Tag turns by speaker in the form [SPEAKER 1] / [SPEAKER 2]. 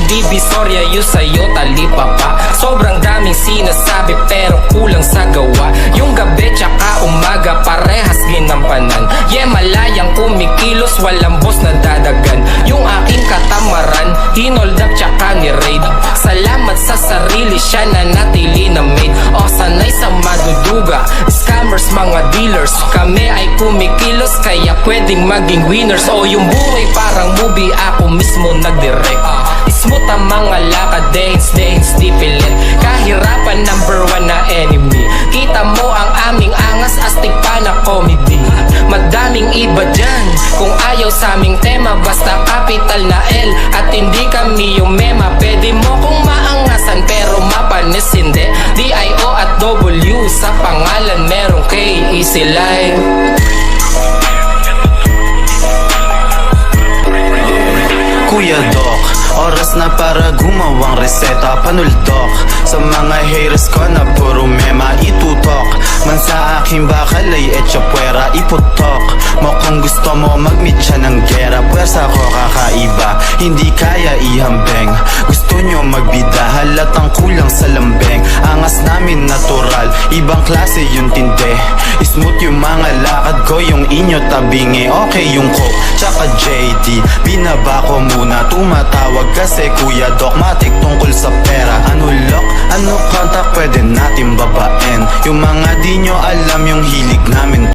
[SPEAKER 1] Divisoria yun sa'yo talipapa. Sobrang daming sinasabi pero kulang sa gawa. Yung gabi tsaka umaga parehas ginampanan. Malayang kumikilos, walang boss na dadagan. Yung aking katamaran, hinold up tsaka ni-raid. Salamat sa sarili, siya na natili na made. O sanay sa maduduga, scammers, mga dealers. Kami ay kumikilos, kaya pwedeng maging winners. O yung buhay parang movie, ako mismo nagdirect. Smooth ang mga lakad, dehins, di pilit. Kahirapan number one na enemy. Kita mo ang aming angas, astig pa na comedy. Madaming iba dyan, kung ayaw sa aming tema, basta capital na L at hindi kami yung mema. Pwede mo kong maangasan pero mapanis hindi. D-I-O at W sa pangalan merong K. Easy life.
[SPEAKER 2] Kuya Doc, oras na para gumawang reseta. Panuldok sa mga haters ko na puro mema itutok. Man sa aking bakal ay etcha puwera iputok mo kung gusto mo mag-meet siya ng gera. Pwersa ko kakaiba, hindi kaya ihambeng. Gusto nyo magbida, halatang kulang sa lambeng. Angas namin natural, ibang klase yung tinde. Smooth yung mga lakad ko, yung inyo tabingi. Okay yung coke, tsaka JD. Binaba ko muna, tumatawag kasi Kuya Doc matik tungkol sa pera. Ano lock, ano contact, pwede natin babaen. Yung mga di nyo alam yung hilig namin.